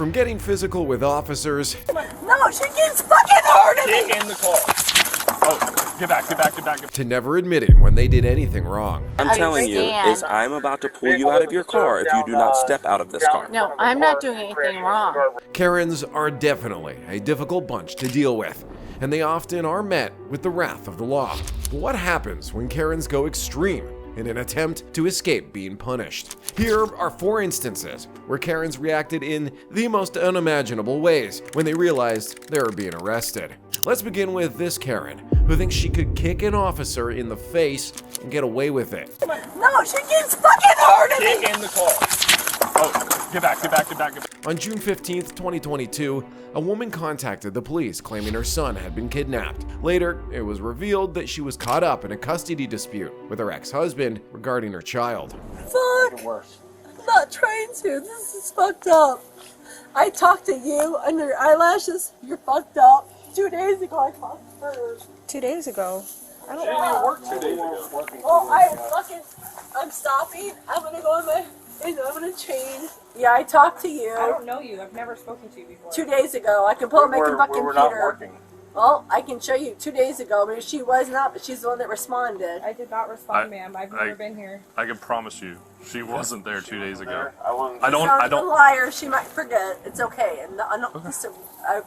From getting physical with officers. No, she keeps fucking hurting me! Get in the car. Oh, get back. To never admitting when they did anything wrong. I'm telling you, is I'm about to pull you out of your car if you do not step out of this car. No, I'm not doing anything wrong. Karens are definitely a difficult bunch to deal with, and they often are met with the wrath of the law. But what happens when Karens go extreme in an attempt to escape being punished? Here are 4 instances where Karens reacted in the most unimaginable ways when they realized they were being arrested. Let's begin with this Karen, who thinks she could kick an officer in the face and get away with it. No, she keeps fucking hurting me! Get in the car. Oh, get back. On June 15th, 2022, a woman contacted the police claiming her son had been kidnapped. Later, it was revealed that she was caught up in a custody dispute with her ex-husband regarding her child. Fuck! I'm not trying to. This is fucked up. I talked to you under your eyelashes. You're fucked up. 2 days ago, I talked to her. 2 days ago. I don't She didn't even work 2 days ago. Oh, I'm stopping. I'm gonna go in my, I'm gonna change. Yeah, I talked to you. I don't know you. I've never spoken to you before. 2 days ago. I can pull up my fucking We're not computer. working. Well, I can show you 2 days ago. Maybe she was not, but she's the one that responded. I did not respond, ma'am. I've never been here. I can promise you, she wasn't there 2 days ago. Sounds I a don't. liar. She might forget. It's okay.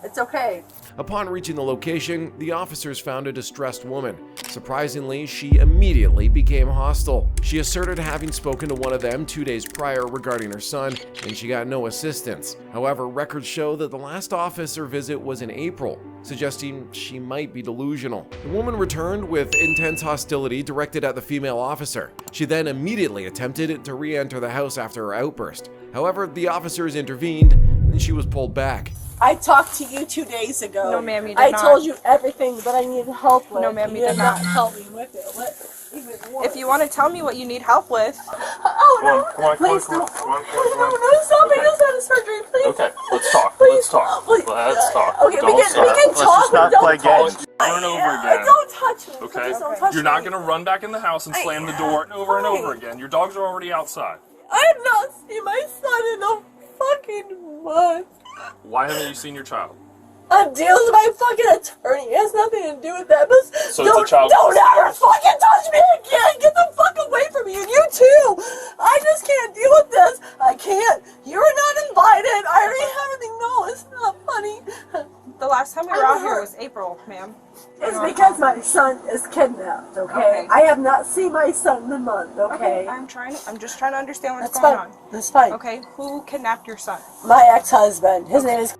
It's okay. Upon reaching the location, the officers found a distressed woman. Surprisingly, she immediately became hostile. She asserted having spoken to one of them 2 days prior regarding her son, and she got no assistance. However, records show that the last officer visit was in April, suggesting she might be delusional. The woman returned with intense hostility directed at the female officer. She then immediately attempted to re-enter the house after her outburst. However, the officers intervened, and she was pulled back. I talked to you 2 days ago. No, ma'am, you did I not. told you everything that I needed help with. No, ma'am, you did did not. help me with it. What? Even worse. If you want to tell me what you need help with, Oh, no. Please don't. No, stop me. Just had a surgery, please. Okay, let's talk. Please. Let's talk. Please. Let's talk. Okay, we can talk. Let's just not Don't play touch games. me. Over and over again. Don't touch me. Okay? Please don't touch You're not me. gonna run back in the house and slam the door over and over again. Your dogs are already outside. I have not seen my son in a fucking month. Why haven't you seen your child? I'm dealing with my fucking attorney. It has nothing to do with that. But So it's a child. Don't ever fucking touch me again. Get the fuck away from me. And you too. I just can't deal with this. I can't. You're not invited. I already have everything. No, it's not funny. the last time we were out here was April, ma'am. It's because my son is kidnapped, okay? I have not seen my son in a month, okay? I'm just trying to understand what's That's going fine. on. That's fine. Okay, who kidnapped your son? My ex-husband. His name is...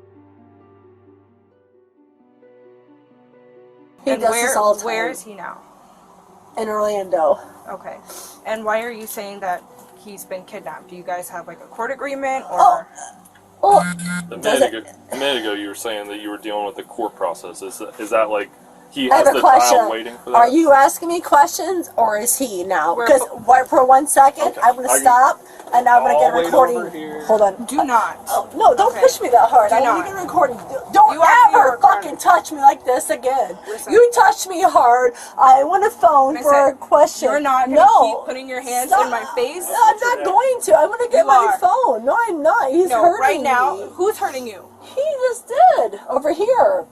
He And does this all the time. where is he now? In Orlando. Okay. And why are you saying that he's been kidnapped? Do you guys have like a court agreement or? Oh, A does minute ago, you were saying that you were dealing with the court process. Is that like he I have has a the question. child waiting for that? Are you asking me questions, or is he now? We're Because for 1 second, Okay. I'm going to stop, and I'm going to I'll get a wait recording. over here. Hold on. Do not. Oh, no, don't Okay. push me that hard. Do I not. need a recording. Don't You asked me to ever record fucking it. touch me like this again. Listen. You touched me hard. I want a phone for a question. You're not going to no. keep putting your hands Stop. in my face. I'm not going to. I'm going to get You my are. phone. No, I'm not. He's No, hurting right now, me. who's hurting you? He just did. Over here.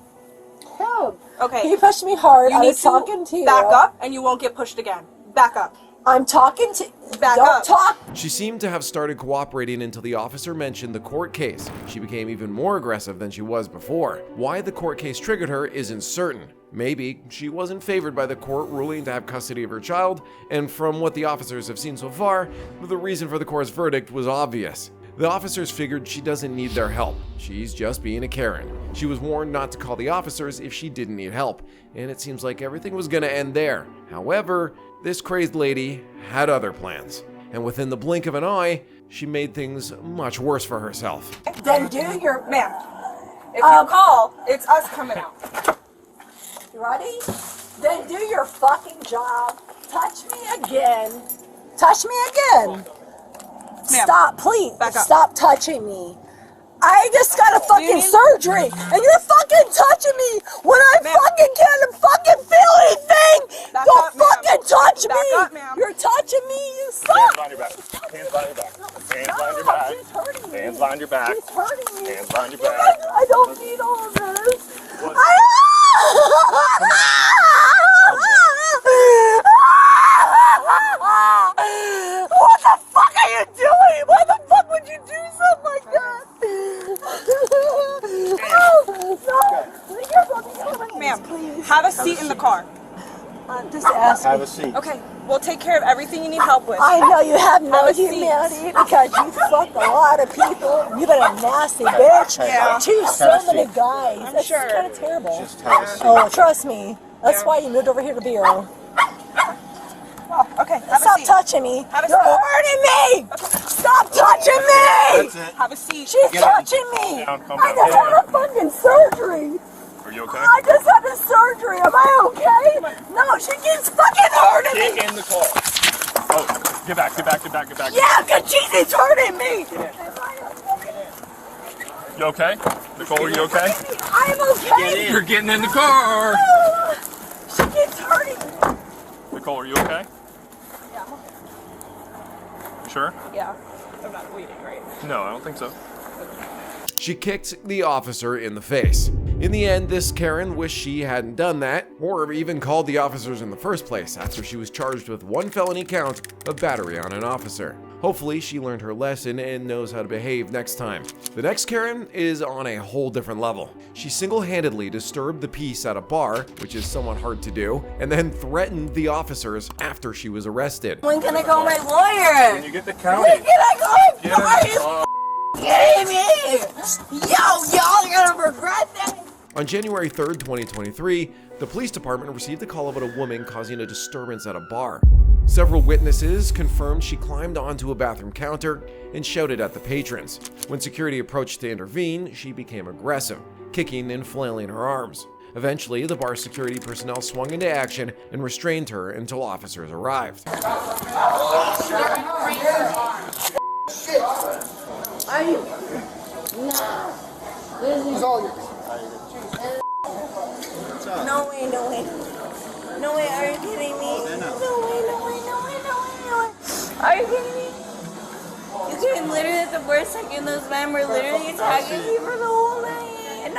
Him. Okay. He pushed me hard. You I need was talking to you. back up, and you won't get pushed again. Back up. I'm talking to... Back Don't up. talk. She seemed to have started cooperating until the officer mentioned the court case. She became even more aggressive than she was before. Why the court case triggered her isn't certain. Maybe she wasn't favored by the court ruling to have custody of her child, and from what the officers have seen so far, the reason for the court's verdict was obvious. The officers figured she doesn't need their help. She's just being a Karen. She was warned not to call the officers if she didn't need help, and it seems like everything was gonna end there. However, this crazed lady had other plans, and within the blink of an eye, she made things much worse for herself. Then do your... Ma'am, if you call, it's us coming out. You ready? Then do your fucking job. Touch me again. Touch me again. Ma'am, Stop, please. back up. Stop touching me. I just got a fucking need- surgery, and you're fucking touching me when I Ma'am. fucking can't fucking feel anything. Back Don't up, ma'am. fucking touch Back me. up, ma'am. You're touching me. You Hands stop. behind your back. Hands behind your back. Hands behind your No, back. she's hurting me. Hands behind your back. She's hurting me. Hands behind your You back. guys, I don't need all of this. What? What the fuck are you doing? Why the fuck would you do something like that? No. Ma'am, Please. have a seat in the car. Just ask Have me. a seat. Okay, we'll take care of everything you need help with. I know you have no Have a seat. humanity because you fucked a lot of people. You've been a nasty bitch Yeah. to so many guys. I'm That's sure. kind of terrible. Just have a seat. Oh, trust me. That's why you moved over here to Bureau. Oh, okay, have a Stop seat. touching me. Have a You're seat. hurting me. Stop touching me. That's it. Have a seat. She's Get in. touching me. Down, calm I down. just had a fucking surgery. Are you okay? I just had a surgery. Am I okay? No, she keeps fucking hurting me. Get in the car. Oh, get back, get back, get back, get back. Yeah, because she keeps hurting me. You okay? Nicole, are you okay? I'm okay. You're getting in the car. She keeps hurting me. Nicole, are you okay? Yeah. You sure? Yeah. I'm not bleeding, right? No, I don't think so. She kicked the officer in the face. In the end, this Karen wished she hadn't done that, or even called the officers in the first place after she was charged with 1 felony count of battery on an officer. Hopefully, she learned her lesson and knows how to behave next time. The next Karen is on a whole different level. She single-handedly disturbed the peace at a bar, which is somewhat hard to do, and then threatened the officers after she was arrested. When can I call my lawyer? When you get the When county. can I call Get in the my car. kidding me? Yo, y'all are gonna regret that. On January 3rd, 2023, the police department received a call about a woman causing a disturbance at a bar. Several witnesses confirmed she climbed onto a bathroom counter and shouted at the patrons. When security approached to intervene, she became aggressive, kicking and flailing her arms. Eventually, the bar security personnel swung into action and restrained her until officers arrived. No way, no way. No way, are you kidding me? No way, no way, no way, no way, no way. Are you kidding me? You came literally at the worst second. Those men were literally attacking me for the whole night.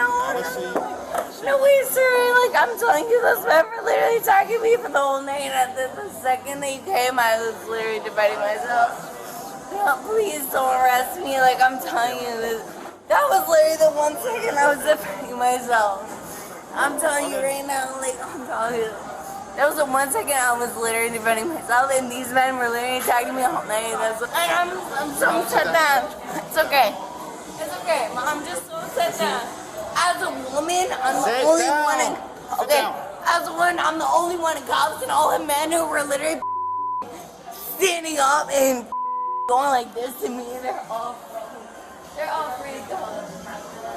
No way, sir. Like, I'm telling you, those men were literally attacking me for the whole night. And the second they came, I was literally defending myself. No, please don't arrest me. Like, I'm telling you this. That was literally the 1 second I was defending myself. I'm telling you right now, like, I'm telling you. That was the 1 second I was literally defending myself, and these men were literally attacking me all night. I'm so upset now. It's okay. It's okay. I'm just so upset now. As a woman, I'm the only one in... Okay. As a woman, I'm the only one in cops, and all the men who were literally standing up and going like this to me, they're all free to go.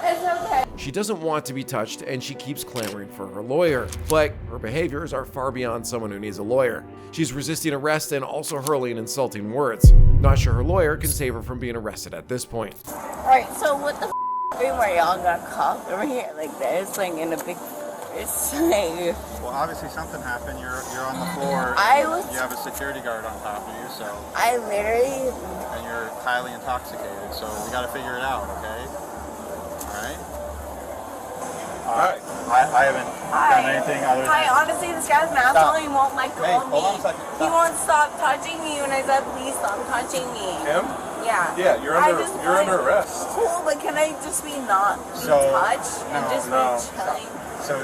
It's okay. She doesn't want to be touched and she keeps clamoring for her lawyer, but her behaviors are far beyond someone who needs a lawyer. She's resisting arrest and also hurling insulting words. Not sure her lawyer can save her from being arrested at this point. Alright, so what the where y'all got caught over here like this, like in a big... It's like... Well, obviously something happened. You're on the floor. You have a security guard on top of you, so... I literally... And you're highly intoxicated, so we got to figure it out, okay? Alright? I haven't done anything other than... honestly, this guy's an asshole. He won't let go Hey, of me. hold on a second. He won't stop touching me when I said, please stop touching me. Him? Yeah. Yeah, you're under arrest. Cool, but can I just be not be So, touched and just no. be chilling? So,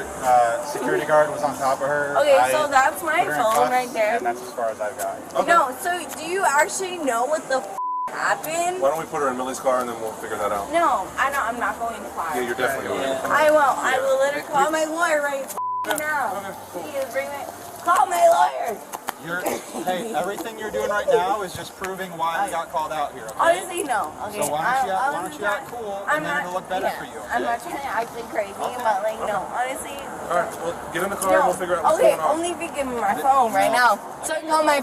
security guard was on top of her. Okay, so that's my put her in phone cuffs, right there. And that's as far as I've got. Okay. No, so do you actually know what the happened? Why don't we put her in Millie's car and then we'll figure that out? No, I'm not going to fire. Yeah, you're definitely going. I will literally call my lawyer right now. Okay, cool. Please bring me. Call my lawyer. Hey, everything you're doing right now is just proving why we got called out here, okay? Honestly, no. Okay. So why don't you act cool and then it'll look better for you, I'm not trying to act like crazy, but like, no, honestly. Alright, well, get in the car and we'll figure out what's Okay, going on. only if you give me my phone right now. So I can call my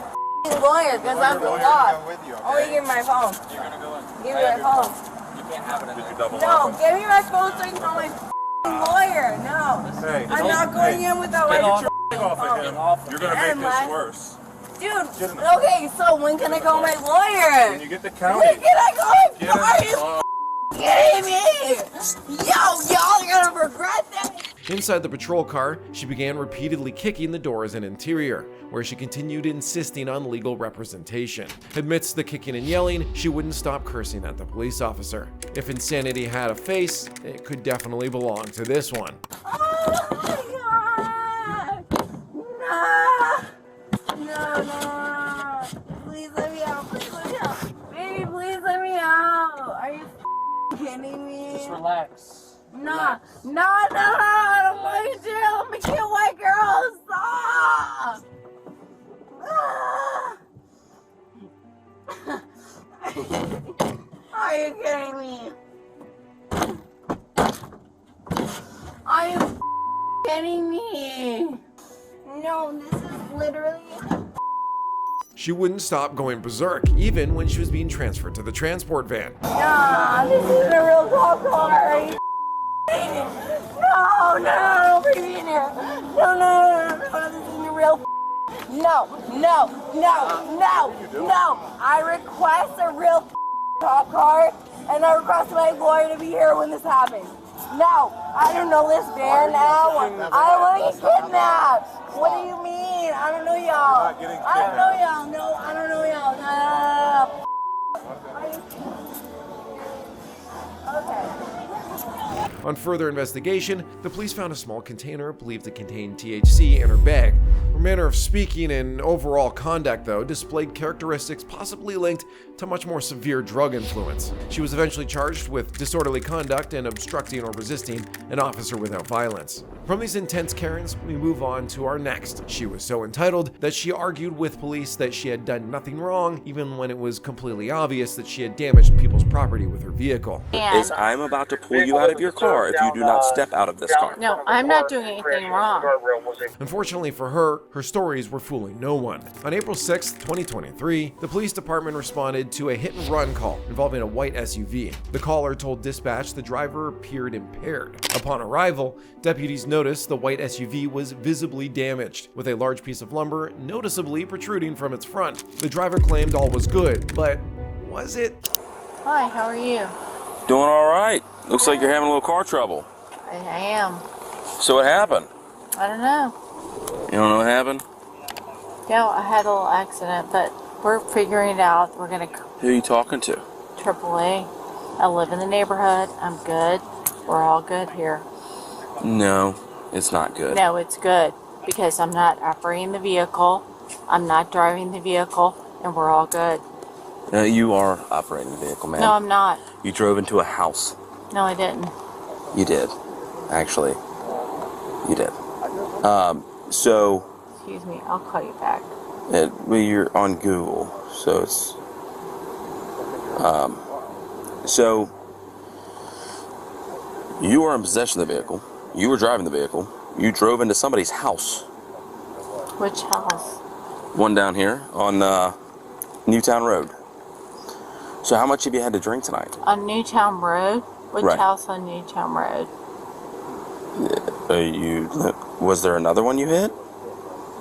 lawyer, because I'm the boss. with you, okay? Only give me my phone. You're gonna go in. Give me my phone. Did you double No, up? give me my phone so I can call my lawyer. No. Hey, I'm not going in without my Get your off of him. You're gonna make this worse. Dude, okay, so when can I call my lawyer? When you get the county. When can I call Get my him. lawyer? Kidding me? Yo, y'all are gonna regret that. Inside the patrol car, she began repeatedly kicking the doors and interior, where she continued insisting on legal representation. Amidst the kicking and yelling, she wouldn't stop cursing at the police officer. If insanity had a face, it could definitely belong to this one. Oh my god! No. Please let me out. Please let me out. Baby, please let me out. Are you kidding me? Just relax. No, I don't want you to. I'm gonna kill white girls. Stop! Are you kidding me? Are you kidding me? No, this is literally... She wouldn't stop going berserk, even when she was being transferred to the transport van. Nah, this isn't a real cop car. Are you No, don't bring me in here. No, this isn't a real No. I request a real cop car, and I request my lawyer to be here when this happens. No, I don't know this van now. I want to get kidnapped. What do you mean? I don't know y'all. I don't know y'all. No, I don't know y'all. No. Okay. On further investigation, the police found a small container believed to contain THC in her bag. Her manner of speaking and overall conduct, though, displayed characteristics possibly linked to much more severe drug influence. She was eventually charged with disorderly conduct and obstructing or resisting an officer without violence. From these intense Karens, we move on to our next. She was so entitled that she argued with police that she had done nothing wrong, even when it was completely obvious that she had damaged people's property with her vehicle. Is I'm about to pull you out of your car if you do not step out of this car. No, I'm not doing anything wrong. Unfortunately for her, her stories were fooling no one. On April 6, 2023, the police department responded to a hit-and-run call involving a white SUV. The caller told dispatch the driver appeared impaired. Upon arrival, deputies noticed the white SUV was visibly damaged, with a large piece of lumber noticeably protruding from its front. The driver claimed all was good, but was it? Hi, how are you? Doing all right. Looks like you're having a little car trouble. I am. So what happened? I don't know. You don't know what happened? Yeah, I had a little accident, but we're figuring it out. We're gonna Who are you talking to? AAA. I live in the neighborhood. I'm good. We're all good here. No, it's not good. No, it's good because I'm not operating the vehicle. I'm not driving the vehicle, and we're all good. You are operating the vehicle, man. No, I'm not. You drove into a house. No, I didn't. You did. Actually, you did. So... Excuse me, I'll call you back. You're on Google, so it's... So... You are in possession of the vehicle. You were driving the vehicle. You drove into somebody's house. Which house? One down here on Newtown Road. So how much have you had to drink tonight? On Newtown Road? Which Right. house on Newtown Road? Was there another one you hit?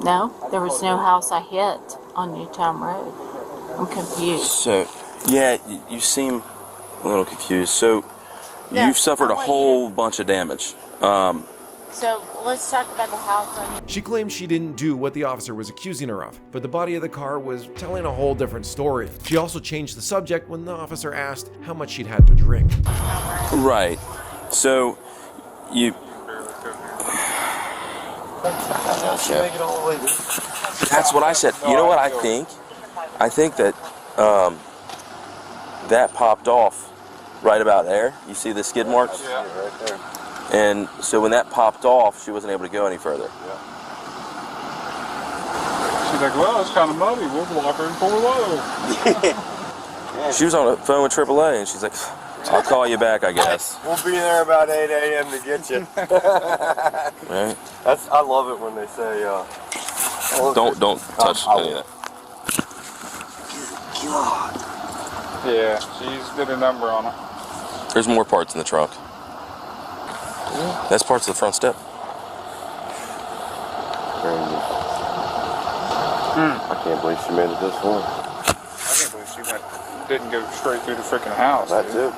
No, there was no house I hit on Newtown Road. I'm confused. So, yeah, you seem a little confused. So, Yeah, you've suffered a I want whole bunch of damage. So let's talk about the house on. She claimed she didn't do what the officer was accusing her of, but the body of the car was telling a whole different story. She also changed the subject when the officer asked how much she'd had to drink. Right. So, you... That's what I said. You know what I think? I think that that popped off right about there. You see the skid marks? Yeah, right there. And so when that popped off, she wasn't able to go any further. Yeah. She's like, well, it's kind of muddy. We'll block her in 4 low. She was on the phone with AAA, and she's like, I'll call you back, I guess. We'll be there about 8 a.m. to get you. Right? I love it when they say, Don't touch any of that. Yeah, she's did a number on it. There's more parts in the trunk. That's parts of the front step. I can't believe she made it this far. I can't believe she didn't go straight through the freaking house. That's it.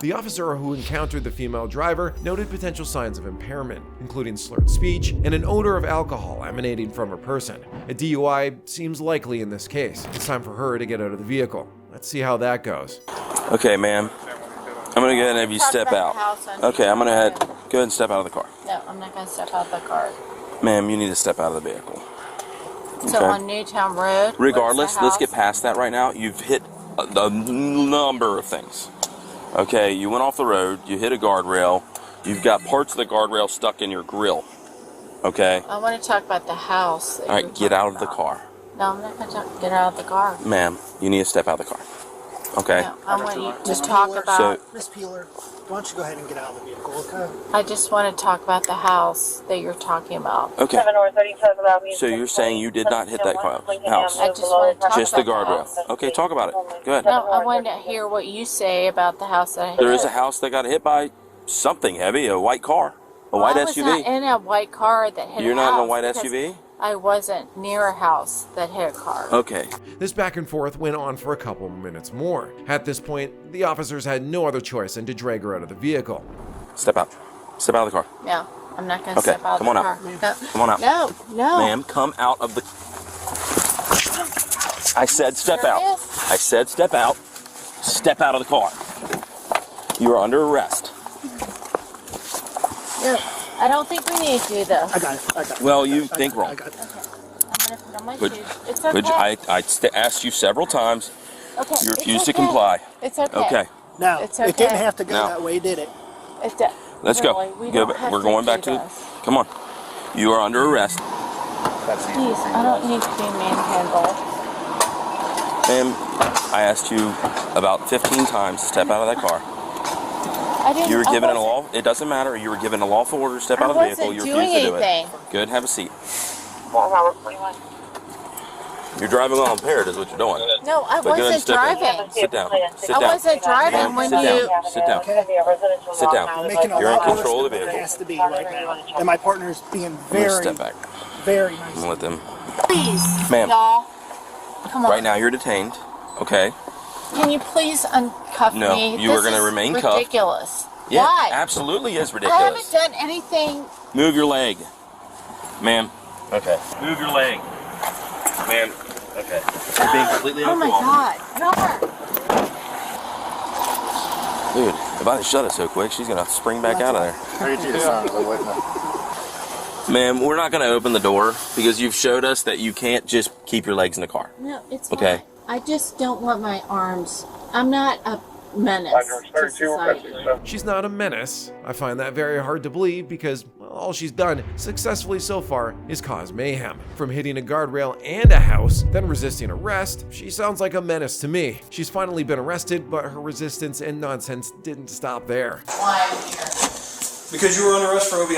The officer who encountered the female driver noted potential signs of impairment, including slurred speech and an odor of alcohol emanating from her person. A DUI seems likely in this case. It's time for her to get out of the vehicle. Let's see how that goes. Okay, ma'am. I'm gonna go ahead and have you step out. Okay, I'm gonna go ahead and step out of the car. No, I'm not gonna step out of the car. Ma'am, you need to step out of the vehicle. So on Newtown Road. Regardless, let's get past that right now. You've hit a number of things. Okay, you went off the road, you hit a guardrail, you've got parts of the guardrail stuck in your grill. Okay? I want to talk about the house. Alright, get out of the car. No, I'm not going to get out of the car. Ma'am, you need to step out of the car. Okay? No, I want you to talk about... Miss Peeler, why don't you go ahead and get out of the vehicle, okay? I just want to talk about the house that you're talking about. Okay. So you're saying you did not hit that house? I just want to talk Just the about guardrail. house. Okay, talk about it. Go ahead. No, I wanted to hear what you say about the house that I hit. There is a house that got hit by something heavy, a white car, a white I was SUV. not in a white car that hit You're a not in a house white because SUV? I wasn't near a house that hit a car. Okay. This back and forth went on for a couple minutes more. At this point, the officers had no other choice than to drag her out of the vehicle. Step out. Step out of the car. No, I'm not going to Okay, step out come of the on car. out. No. Come on out. No, no. Ma'am, come out of the... I said step out. I said step out. Step out of the car. You are under arrest. No, I don't think we need to do this. I got it. Well, you think wrong. I'm going to put on my Which, shoes. It's okay. which I asked you several times. Okay, You it's refused to okay. comply. It's okay. Okay. No, It's it didn't okay. have to go No. that way, did it? Let's really, go. we Go don't back. have We're to going do back to... this. Come on. You are under arrest. Please, I don't need to be manhandled. Ma'am, I asked you about 15 times to step out of that car. I didn't. You were given a a it doesn't matter. You were given a lawful order to step out of the vehicle. You refused to do it. Good, have a seat. You're driving while impaired is what you're doing. No, I But go ahead and wasn't step in. driving. Sit down. Sit I down. wasn't driving Ma'am, when sit you. down. Sit down. Sit down. Making a You're in lot worse control of the than it vehicle. has to be right now. And my partner's being I'm gonna very, step back. very I'm nice. gonna let them. Please, Ma'am. y'all. Come on. Right now you're detained. Okay. Can you please uncuff No, me? you are This gonna is remain cuffed. ridiculous. Yeah, Why? absolutely is I ridiculous. haven't done anything. Move your leg. Ma'am. Okay. Move your leg. Ma'am. Okay. You're being completely Oh my uncooperative. God. No. Dude, if I didn't shut it so quick, she's gonna spring back out of there. Ma'am, we're not gonna open the door because you've showed us that you can't just keep your legs in the car. No, it's Okay. fine. I just don't want my arms. I'm not a menace to society. She's not a menace. I find that very hard to believe because well, all she's done successfully so far is cause mayhem. From hitting a guardrail and a house, then resisting arrest, she sounds like a menace to me. She's finally been arrested, but her resistance and nonsense didn't stop there. Why I'm here? Because you were under arrest for OVI.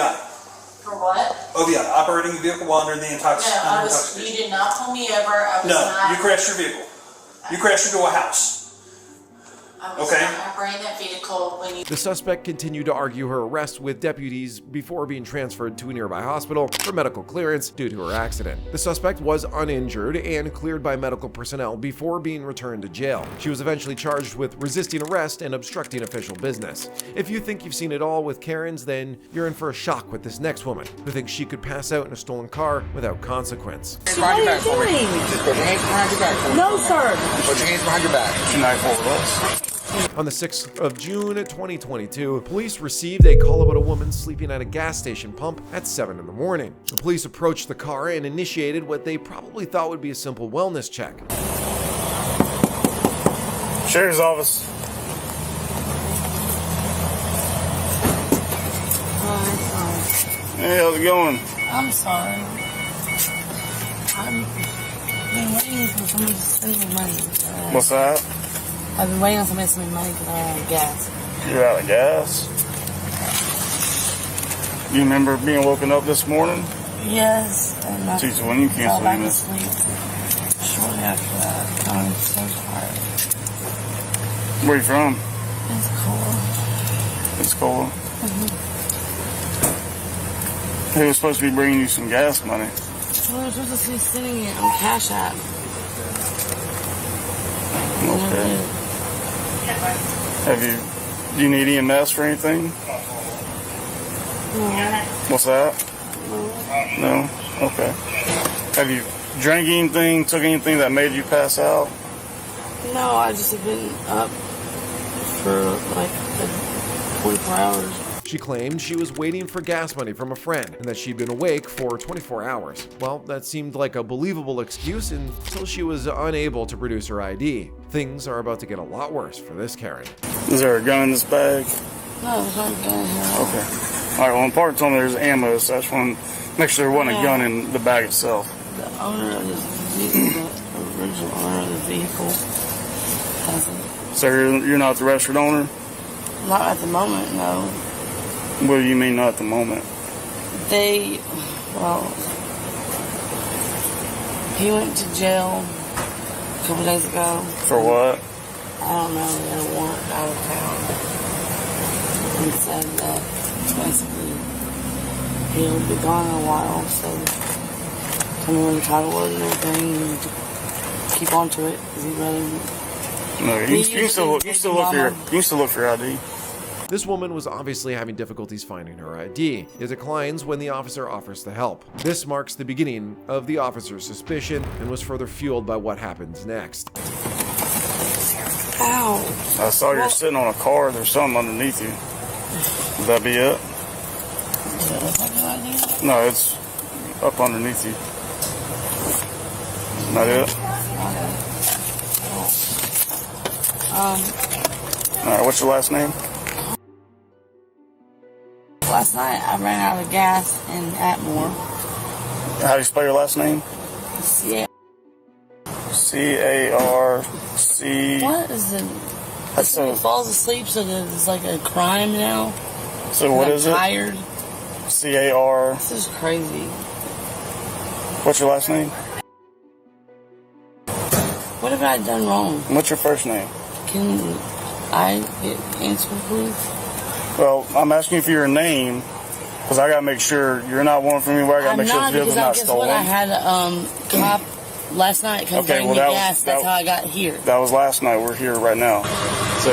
For what? OVI, operating a vehicle while under the You intoxication. did not pull me over. I was No, not. you crashed your vehicle. You crashed into a house. I was Okay. not operating that vehicle when you. The suspect continued to argue her arrest with deputies before being transferred to a nearby hospital for medical clearance due to her accident. The suspect was uninjured and cleared by medical personnel before being returned to jail. She was eventually charged with resisting arrest and obstructing official business. If you think you've seen it all with Karens, then you're in for a shock with this next woman who thinks she could pass out in a stolen car without consequence. What are you doing? Just put your hands behind your back. No, sir. Put your hands behind your back. Tonight forward us. On the 6th of June 2022, police received a call about a woman sleeping at a gas station pump at 7 in the morning. The police approached the car and initiated what they probably thought would be a simple wellness check. Sheriff's office. Hey, how's it going? I'm sorry. I've been waiting for somebody to send me money. What's that? I've been waiting on somebody to send me money because I ran out of gas. You're out of gas. You remember being woken up this morning? Yes. And I Jeez, when you fell canceled back this. asleep shortly after that. I'm so tired. Where you from? It's cold. It's cold. Who was supposed to be bringing you some gas money? where I'm supposed to be sending it on Cash App. Okay. Do you need EMS for anything? No. What's that? No? Okay. Have you drank anything, took anything that made you pass out? No, I just have been up for like 24 hours. She claimed she was waiting for gas money from a friend and that she'd been awake for 24 hours. Well, that seemed like a believable excuse until she was unable to produce her ID. Things are about to get a lot worse for this Karen. Is there a gun in this bag? No, there's not a gun here. Okay. Alright, well, important told me there's ammo, so I just want to make sure there wasn't a gun in the bag itself. The owner of this vehicle, the original owner of the vehicle, hasn't. So you're not the registered owner? Not at the moment, no. What do you mean not at the moment? He went to jail a couple days ago. For what? I don't know, they had a warrant out of town. And said that basically he'll be gone in a while, so tell me where the title was and everything, and keep on to it, because he'd rather... No, you can still look for your ID. This woman was obviously having difficulties finding her ID. It declines when the officer offers to help. This marks the beginning of the officer's suspicion and was further fueled by what happens next. Ow! I saw you're sitting on a car. There's something underneath you. Would that be it? No, it's up underneath you. Not it? Alright, what's your last name? Last night I ran out of gas in Atmore. How do you spell your last name? C-A-R-C... What is it? That's He falls asleep, so it's like a crime now. So what is it? Tired. C-A-R... This is crazy. What's your last name? What have I done wrong? What's your first name? Can I get answer, please? Well, I'm asking you for your name, because I gotta make sure you're not one from anywhere. I gotta make sure the vehicle's not stolen. I had a cop last night come bring me gas. That's how I got here. That was last night. We're here right now. So,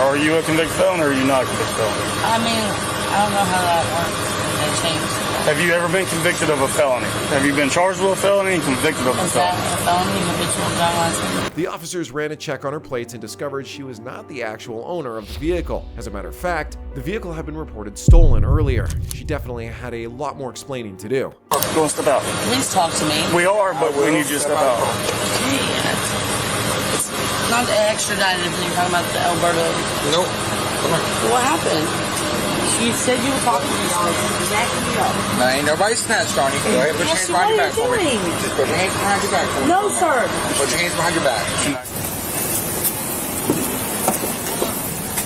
are you a convicted felon or are you not a convicted felon? I mean, I don't know how that works. They changed. Have you ever been convicted of a felony? Have you been charged with a felony and convicted of a felony? Is that a felony? Habitual gun license? The officers ran a check on her plates and discovered she was not the actual owner of the vehicle. As a matter of fact, the vehicle had been reported stolen earlier. She definitely had a lot more explaining to do. Go and step out. Please talk to me. We are, but we need you to step out. It's not the extradited if you're talking about the Alberta. Nope. Come on. What happened? You said you were talking to me. Snatching me up. No, ain't nobody snatched on you. Go ahead, put your hands behind your back for me. Just put your hands behind your back for me. No, sir. Put your hands behind your back.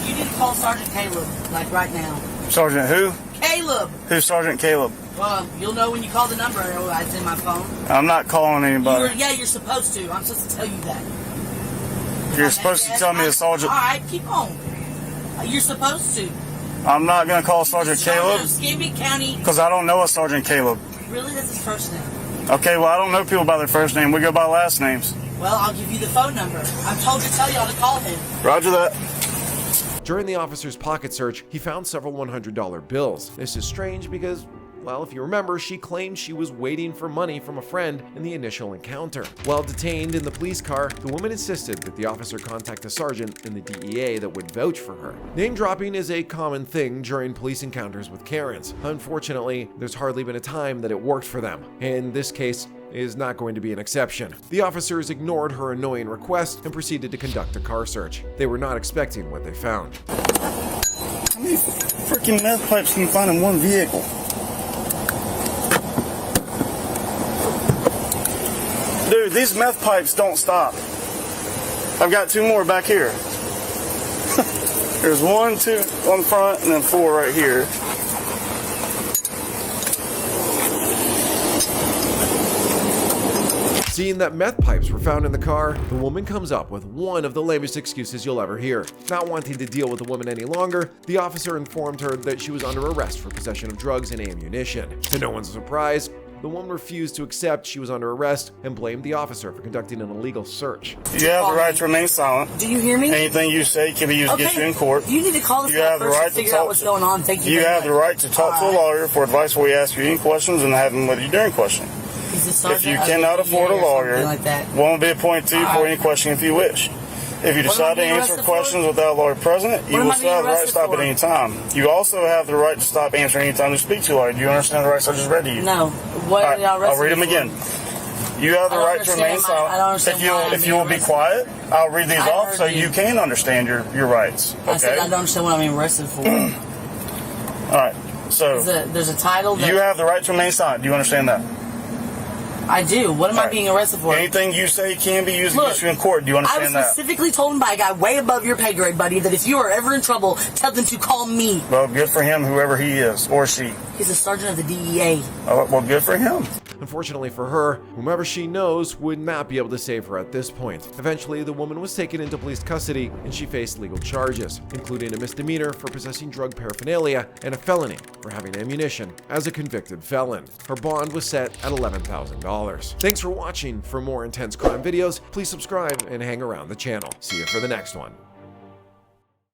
You need to call Sergeant Caleb, like right now. Sergeant who? Caleb. Who's Sergeant Caleb? Well, you'll know when you call the number. It's in my phone. I'm not calling anybody. You're supposed to. I'm supposed to tell you that. You're supposed to tell me a sergeant. All right, keep on. You're supposed to. I'm not going to call Sergeant Caleb. Scambia County. Because I don't know a Sergeant Caleb. Really? That's his first name. Okay, well, I don't know people by their first name. We go by last names. Well, I'll give you the phone number. I'm told to tell y'all to call him. Roger that. During the officer's pocket search, he found several $100 bills. This is strange because, well, if you remember, she claimed she was waiting for money from a friend in the initial encounter. While detained in the police car, the woman insisted that the officer contact a sergeant in the DEA that would vouch for her. Name dropping is a common thing during police encounters with Karens. Unfortunately, there's hardly been a time that it worked for them. In this case, is not going to be an exception. The officers ignored her annoying request and proceeded to conduct a car search. They were not expecting what they found. How many freaking meth pipes can you find in one vehicle? Dude, these meth pipes don't stop. I've got 2 more back here. There's 1, 2 on front, and then 4 right here. Seeing that meth pipes were found in the car, the woman comes up with one of the lamest excuses you'll ever hear. Not wanting to deal with the woman any longer, the officer informed her that she was under arrest for possession of drugs and ammunition. To no one's surprise, the woman refused to accept she was under arrest and blamed the officer for conducting an illegal search. You have the right to remain silent. Do you hear me? Anything you say can be used against you in court. You need to call this guy first and figure out what's going on. Thank you. You have the right to talk to a lawyer for advice before we ask you any questions and have them with you during question. If you cannot afford a lawyer, one will be appointed to you for any question if you wish. If you decide to answer questions without a lawyer present, you will still have the right to stop at any time. You also have the right to stop answering any time to speak to a lawyer. Do you understand the rights I just read to you? No. What are y'all I'll read them again. You have the right to remain silent. If you will be quiet, I'll read these off so you can understand your rights. Okay? I said I don't understand what I'm being arrested for. All right. So there's a title. You have the right to remain silent. Do you understand that? I do. What am I being arrested for? Anything you say can be used against you in court. Do you understand that? I was specifically told by a guy way above your pay grade, buddy, that if you are ever in trouble, tell them to call me. Well, good for him, whoever he is, or she. He's a sergeant of the DEA. Oh, well, good for him. Unfortunately for her, whomever she knows would not be able to save her at this point. Eventually, the woman was taken into police custody and she faced legal charges, including a misdemeanor for possessing drug paraphernalia and a felony for having ammunition as a convicted felon. Her bond was set at $11,000. Thanks for watching. For more intense crime videos, please subscribe and hang around the channel. See you for the next one.